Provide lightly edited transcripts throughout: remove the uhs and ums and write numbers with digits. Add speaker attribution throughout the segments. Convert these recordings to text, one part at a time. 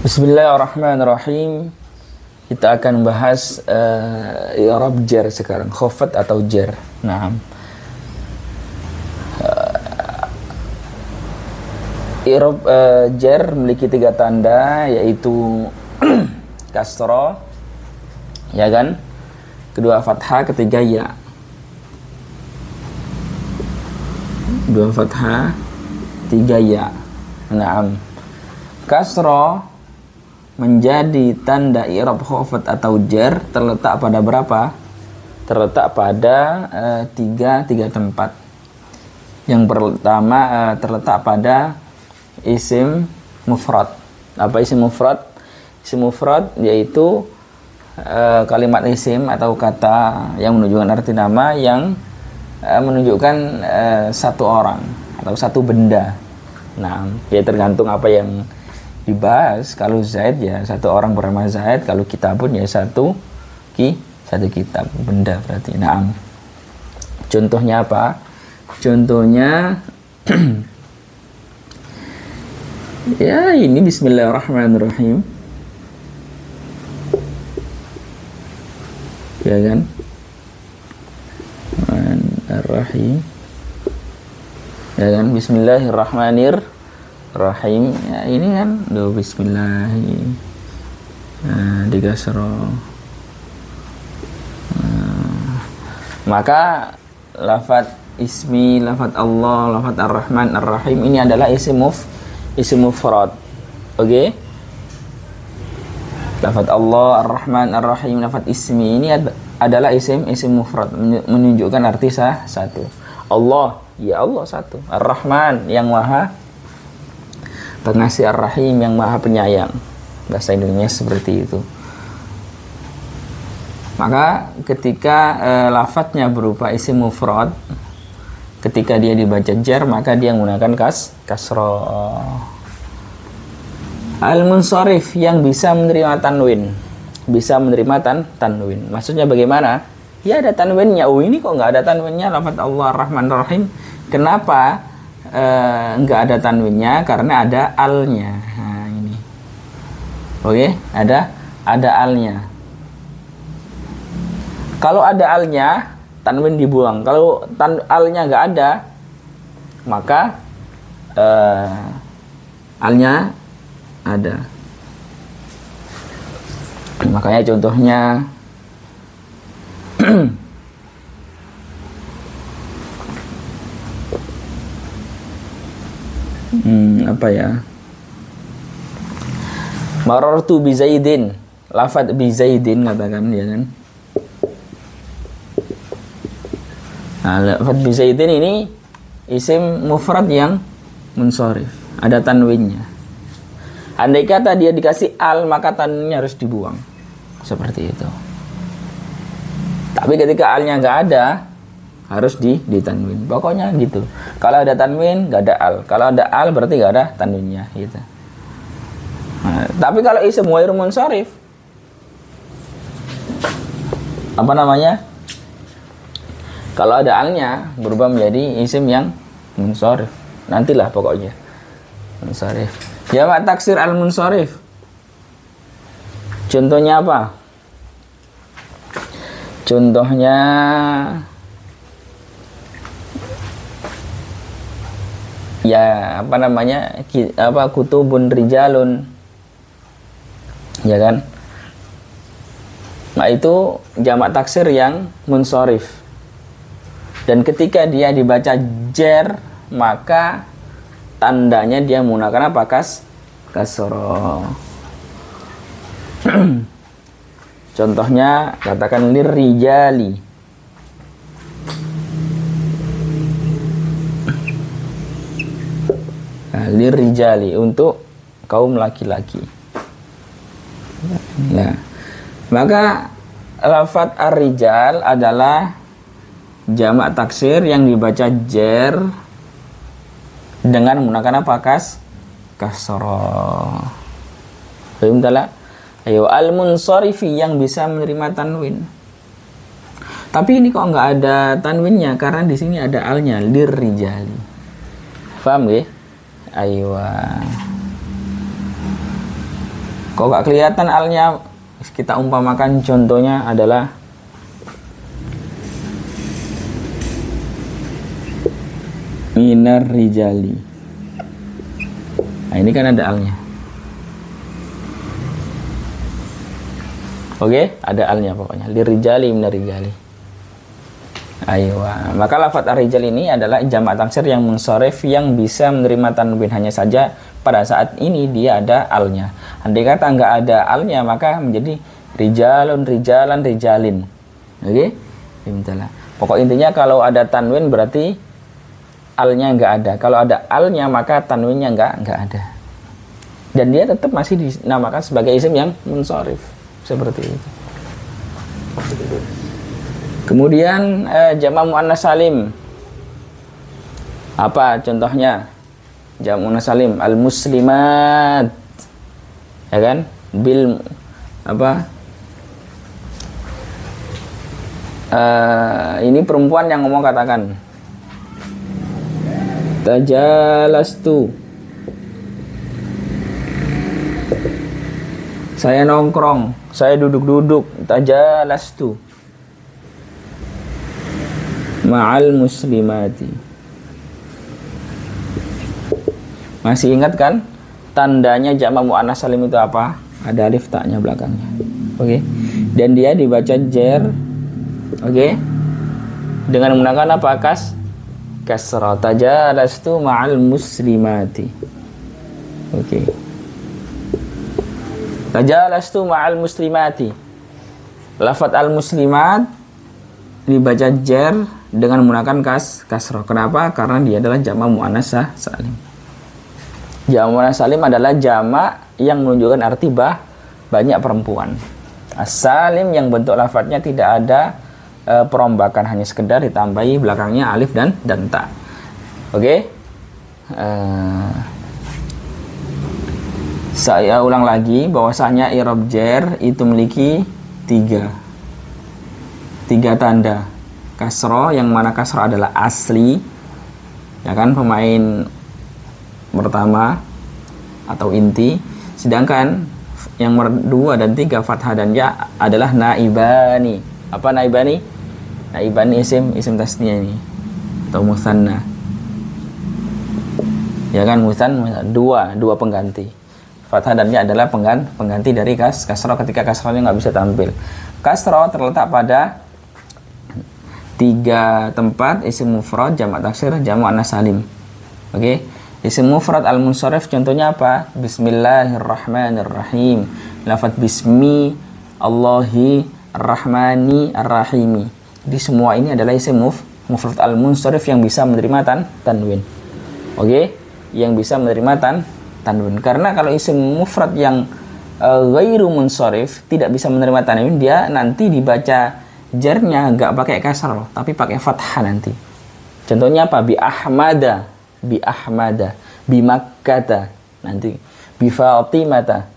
Speaker 1: Bismillahirrahmanirrahim. Kita akan bahas i'rab jar sekarang, khafat atau jar. Nah, i'rab jar memiliki 3 tanda, yaitu kasrah, ya kan? Kedua fathah, ketiga ya. Dua fathah, 3 ya. Nah, kasrah menjadi tanda i'rab khafat atau jar terletak pada berapa? Terletak pada 3 tempat. Yang pertama terletak pada isim mufrad. Apa isim mufrad? Isim mufrad yaitu kalimat isim atau kata yang menunjukkan arti nama yang menunjukkan satu orang atau satu benda. Nah, ya tergantung apa yang dibahas. Kalau Zaid ya satu orang bernama Zaid, kalau kitabun ya satu kitab, benda berarti. Nah, contohnya apa? Contohnya ya ini Bismillahirrahmanirrahim, ya kan? Ar-Rahim, ya kan? Bismillahirrahmanirrahim. Ya, ini kan Bismillah, di kasroh. Maka lafaz ismi, lafaz Allah, lafaz Ar-Rahman, Ar-Rahim ini adalah isim mufrad. Oke? Lafaz Allah, Ar-Rahman, Ar-Rahim, lafaz ismi ini adalah isim mufrad, menunjukkan arti satu. Allah, ya Allah satu. Ar-Rahman yang maha pengasih, Ar-Rahim yang maha penyayang. Bahasa Indonesia seperti itu. Maka ketika lafadznya berupa isim mufrad, ketika dia dibaca jar, maka dia menggunakan kasroh. Al-munsharif yang bisa menerima tanwin. Bisa menerima tanwin. Maksudnya bagaimana? Ya ada tanwinnya. Oh, ini kok nggak ada tanwinnya lafadz Allah Ar-Rahman Ar-Rahim. Kenapa nggak ada tanwinnya? Karena ada alnya. Nah, ini. Oke, ada alnya. Kalau ada alnya, tanwin dibuang. Kalau alnya nggak ada, maka alnya ada. Makanya contohnya apa ya? Marartu bi Zaidin. Lafadz bi Zaidin katakan, ya kan? Nah, lafadz bi Zaidin ini isim mufrad yang munsharif, ada tanwinnya. Andai kata dia dikasih al, maka tanwinnya harus dibuang. Seperti itu. Tapi ketika alnya nggak ada, harus ditanwin. Pokoknya gitu. Kalau ada tanwin, nggak ada al. Kalau ada al, berarti nggak ada tanwinnya. Gitu. Nah, tapi kalau isim ghairu munsharif, apa namanya? Kalau ada alnya, berubah menjadi isim yang munsharif. Nantilah pokoknya. Munsharif. Jamak taksir al-munsharif. Contohnya apa? Contohnya ya apa namanya? Kutubun rijalun. Ya kan? Nah, itu jamak taksir yang munsharif. Dan ketika dia dibaca jar, maka tandanya dia menggunakan apa? Kasroh. Contohnya katakan lirrijali. Nah, lirrijali untuk kaum laki-laki. Nah, maka lafadz ar-rijal adalah jamak taksir yang dibaca jar dengan menggunakan apa? Kasroh. Fahimtala? Ayo, al-munsarifi yang bisa menerima tanwin. Tapi ini kok nggak ada tanwinnya karena di sini ada alnya, lirrijali. Paham ya? Ayo. Kok gak kelihatan alnya, kita umpamakan contohnya adalah minar rijali. Nah, ini kan ada alnya. Oke, ada alnya pokoknya. Lirijali minar rijali. Ayo, maka lafadz ar-rijal ini adalah jamak taksir yang munsharif yang bisa menerima tanwin, hanya saja pada saat ini dia ada alnya. Andai kata nggak ada alnya maka menjadi rijalun, rijalan, rijalin. Oke? Intinya. Pokok intinya kalau ada tanwin berarti alnya nggak ada. Kalau ada alnya maka tanwinnya nggak ada. Dan dia tetap masih dinamakan sebagai isim yang munsharif. Seperti itu. Kemudian jamak muannas salim. Apa contohnya? Jamak muannas salim al-muslimat. Ya kan? Bil apa? Ini perempuan yang ngomong, katakan tajalastu. Saya nongkrong, saya duduk-duduk. Tajalastu ma'al muslimati. Masih ingat kan tandanya jamak muannas salim itu apa? Ada alif taknya belakangnya. Oke. Dan dia dibaca jer. Oke. Dengan menggunakan apa? Kasrah. Tajalastu ma'al muslimati. Oke. Tajalastu ma'al muslimati. Lafadz al-muslimat dibaca jer dengan menggunakan kasroh. Kenapa? Karena dia adalah jamak muannas salim. Jamak muannas salim adalah jamak yang menunjukkan arti banyak perempuan. As-salim yang bentuk lafadznya tidak ada perombakan, hanya sekedar ditambahi belakangnya alif dan ta. Oke? Saya ulang lagi bahwasanya i'rab jer itu memiliki tiga tanda. Kasroh, yang mana kasroh adalah asli, ya kan, pemain pertama atau inti. Sedangkan yang kedua dan tiga, fathah dan ya, adalah naibani. Apa naibani? Naibani isim tasniyah ini atau musanna, ya kan, dua pengganti. Fathah dan ya adalah pengganti dari kasroh ketika kasrohnya nggak bisa tampil. Kasroh terletak pada tiga tempat: isim mufrad, jamak taksir, jamak muannas salim. Oke. Isim mufrad al-munsharif contohnya apa? Bismillahirrahmanirrahim. Lafadz bismi, Allahi, ar-rahmani, ar-rahimi. Di semua ini adalah isim mufrad al-munsharif yang bisa menerima tanwin. Oke, yang bisa menerima tanwin. Karena kalau isim mufrad yang ghairu munsharif tidak bisa menerima tanwin, dia nanti dibaca jarnya nggak pakai kasrah tapi pakai fathah nanti. Contohnya apa? Bi ahmada, bi makkata, nanti bi fatimata,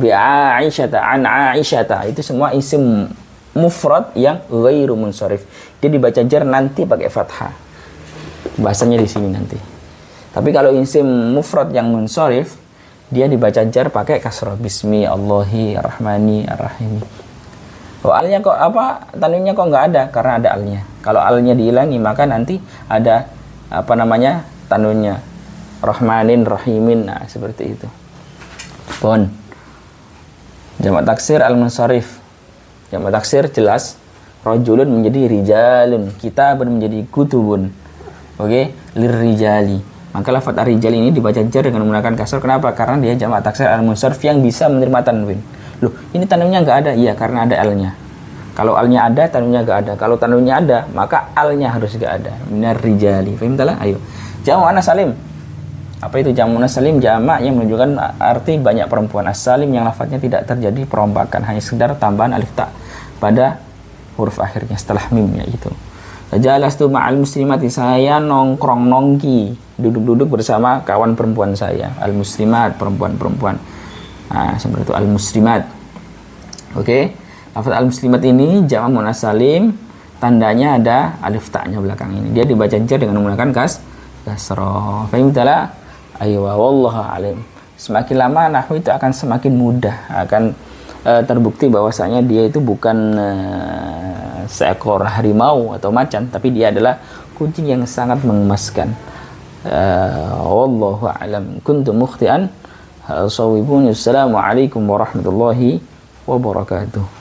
Speaker 1: bi aisyata, an aisyata. Itu semua isim mufrad yang ghairu munsharif. Dia dibaca jar nanti pakai fathah. Bahasanya di sini nanti. Tapi kalau isim mufrad yang munsharif, dia dibaca jar pakai kasrah. Bismi, Allahi, ar-rahmani, ar-rahimi. Oh, alnya kok apa? Tanwinnya kok nggak ada? Karena ada alnya. Kalau alnya dihilangi maka nanti ada tanwinnya. Rahmanin, rahimin. Nah, seperti itu. Pun. Jamak taksir al-munsharif. Jamak taksir jelas. Rajulun menjadi rijalun. Kitabun menjadi kutubun. Oke, lirrijali. Maka lafadz ar-rijal ini dibaca jar dengan menggunakan kasrah. Kenapa? Karena dia jamak taksir al-munsharif yang bisa menerima tanwin. Loh, ini tanwinnya nggak ada? Iya, karena ada alnya. Kalau alnya ada, tanwinnya nggak ada. Kalau tanwinnya ada, maka alnya harus nggak ada. Minar rijali. Fahim talah? Ayo. Jamak muannas salim. Apa itu jamak muannas salim? Jamak yang menunjukkan arti banyak perempuan. As-salim yang lafadznya tidak terjadi perombakan, hanya sekedar tambahan alif ta pada huruf akhirnya setelah mimnya itu. Jalastu ma'al muslimati, saya nongki, duduk-duduk bersama kawan perempuan saya. Al-muslimat, perempuan-perempuan. Nah, seperti itu al-muslimat. Oke. Lafaz al-muslimat ini jamak muannas salim, tandanya ada alif ta-nya belakang ini. Dia dibaca jar dengan menggunakan kasrah. Fahim taala? Ayo, wallahu alim. Semakin lama nahwu itu akan semakin mudah, akan terbukti bahwasanya dia itu bukan seekor harimau atau macan, tapi dia adalah kucing yang sangat mengemaskan. Wallahu a'lam. Kuntu mukhtian. Assalamualaikum warahmatullahi wabarakatuh.